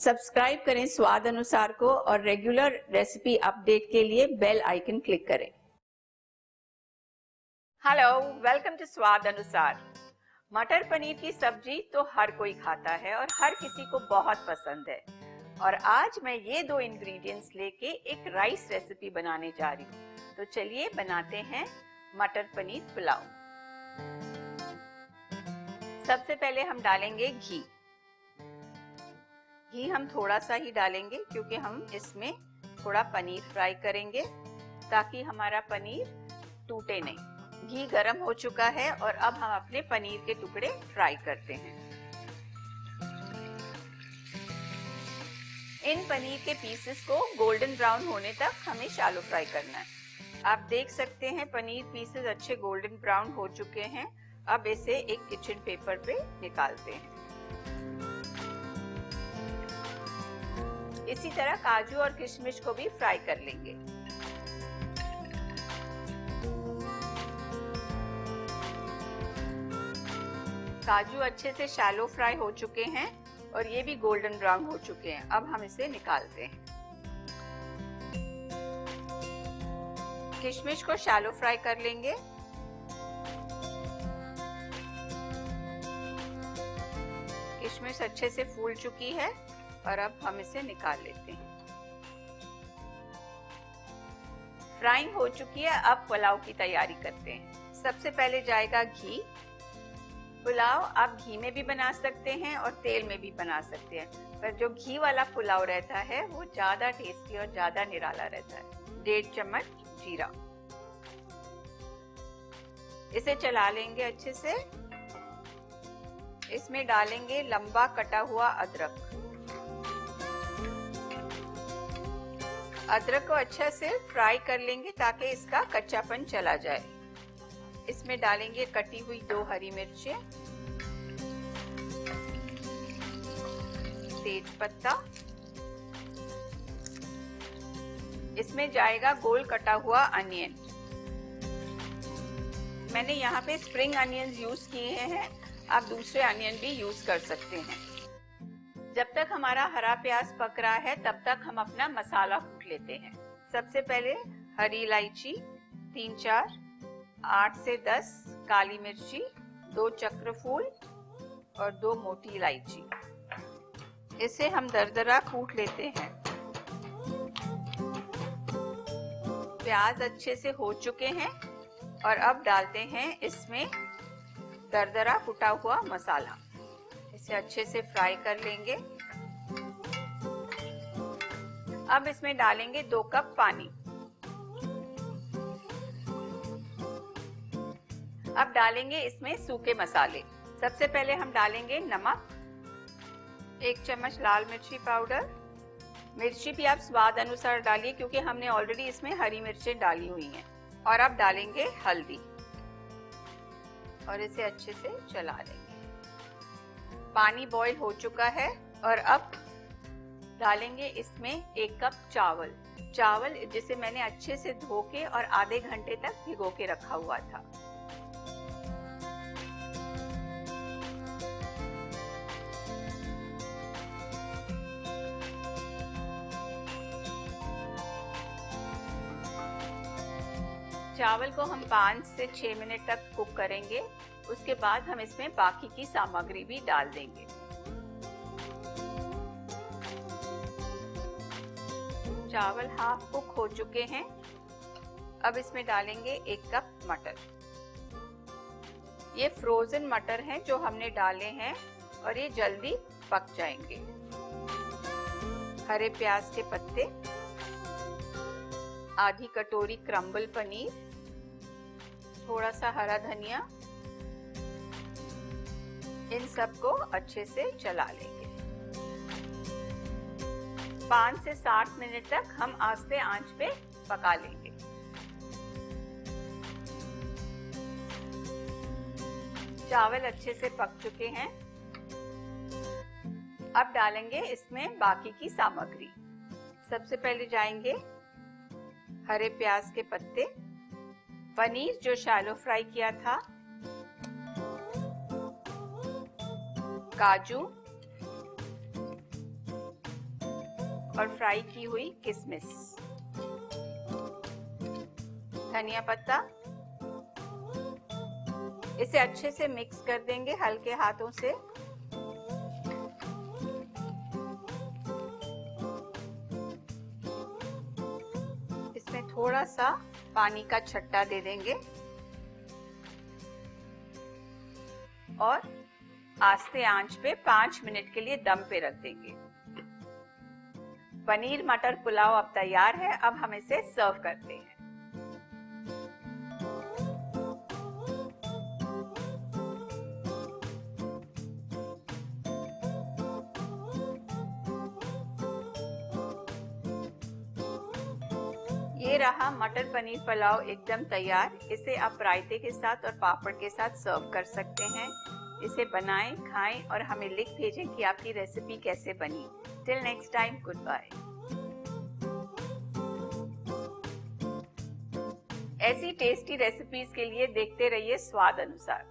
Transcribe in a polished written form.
Subscribe करें स्वाद अनुसार को और रेगुलर रेसिपी अपडेट के लिए बेल आइकन क्लिक करें। हेलो, वेलकम टू स्वाद अनुसार। मटर पनीर की सब्जी तो हर कोई खाता है और हर किसी को बहुत पसंद है। और आज मैं ये दो इंग्रेडिएंट्स लेके एक राइस रेसिपी बनाने जा रही हूँ। तो चलिए बनाते हैं मटर पनीर पुलाव। सबसे पहले हम डालेंगे घी। घी हम थोड़ा सा ही डालेंगे क्योंकि हम इसमें थोड़ा पनीर फ्राई करेंगे ताकि हमारा पनीर टूटे नहीं। घी गरम हो चुका है और अब हम अपने पनीर के टुकड़े फ्राई करते हैं। इन पनीर के पीसेस को गोल्डन ब्राउन होने तक हमें शैलो फ्राई करना है। आप देख सकते हैं पनीर पीसेस अच्छे गोल्डन ब्राउन हो चुके हैं। अब इसे एक किचन पेपर पे निकालते हैं। इसी तरह काजू और किशमिश को भी फ्राई कर लेंगे। काजू अच्छे से शैलो फ्राई हो चुके हैं और ये भी गोल्डन ब्राउन हो चुके हैं। अब हम इसे निकालते हैं। किशमिश को शैलो फ्राई कर लेंगे। किशमिश अच्छे से फूल चुकी है और अब हम इसे निकाल लेते हैं। फ्राइंग हो चुकी है। अब पुलाव की तैयारी करते हैं। सबसे पहले जाएगा घी। पुलाव आप घी में भी बना सकते हैं और तेल में भी बना सकते हैं, पर जो घी वाला पुलाव रहता है वो ज्यादा टेस्टी और ज्यादा निराला रहता है। 1.5 चम्मच जीरा, इसे चला लेंगे अच्छे से। इसमें डालेंगे लंबा कटा हुआ अदरक। अदरक को अच्छे से फ्राई कर लेंगे ताकि इसका कच्चापन चला जाए। इसमें डालेंगे कटी हुई 2 हरी मिर्चें, तेज पत्ता। इसमें जाएगा गोल कटा हुआ अनियन। मैंने यहाँ पे स्प्रिंग अनियंस यूज किए हैं, आप दूसरे अनियन भी यूज कर सकते हैं। जब तक हमारा हरा प्याज पक रहा है तब तक हम अपना मसाला कूट लेते हैं। सबसे पहले हरी इलायची 3-4, 8 से 10 काली मिर्ची, 2 चक्रफूल और 2 मोटी इलायची। इसे हम दरदरा कूट लेते हैं। प्याज अच्छे से हो चुके हैं और अब डालते हैं इसमें दरदरा कुटा हुआ मसाला। इसे अच्छे से फ्राई कर लेंगे। अब इसमें डालेंगे 2 कप पानी। अब डालेंगे इसमें सूखे मसाले। सबसे पहले हम डालेंगे नमक, 1 चम्मच लाल मिर्ची पाउडर। मिर्ची भी आप स्वाद अनुसार डालिए क्योंकि हमने ऑलरेडी इसमें हरी मिर्चें डाली हुई हैं। और अब डालेंगे हल्दी और इसे अच्छे से चला लेंगे। पानी बॉईल हो चुका है और अब डालेंगे इसमें 1 कप चावल। चावल जिसे मैंने अच्छे से धो के और आधे घंटे तक भिगो के रखा हुआ था। चावल को हम 5 से 6 मिनट तक कुक करेंगे। उसके बाद हम इसमें बाकी की सामग्री भी डाल देंगे। चावल हाफ कुक हो चुके हैं। अब इसमें डालेंगे 1 कप मटर। ये फ्रोजन मटर हैं जो हमने डाले हैं और ये जल्दी पक जाएंगे। हरे प्याज के पत्ते, आधी कटोरी क्रम्बल पनीर, थोड़ा सा हरा धनिया। इन सबको अच्छे से चला लेंगे। 5 से 7 मिनट तक हम आस्ते आंच पे पका लेंगे। चावल अच्छे से पक चुके हैं। अब डालेंगे इसमें बाकी की सामग्री। सबसे पहले जाएंगे हरे प्याज के पत्ते, पनीर जो शैलो फ्राई किया था, काजू, और फ्राई की हुई किशमिश, धनिया पत्ता। इसे अच्छे से मिक्स कर देंगे हल्के हाथों से। इसमें थोड़ा सा पानी का छट्टा दे देंगे और आस्ते आंच पे 5 मिनट के लिए दम पे रख देंगे। पनीर मटर पुलाव अब तैयार है। अब हम इसे सर्व करते हैं। ये रहा मटर पनीर पुलाव एकदम तैयार। इसे आप रायते के साथ और पापड़ के साथ सर्व कर सकते हैं। इसे बनाएं, खाएं और हमें लिख भेजें कि आपकी रेसिपी कैसे बनी। Till next time, good bye. ऐसी टेस्टी रेसिपीज के लिए देखते रहिए स्वाद अनुसार।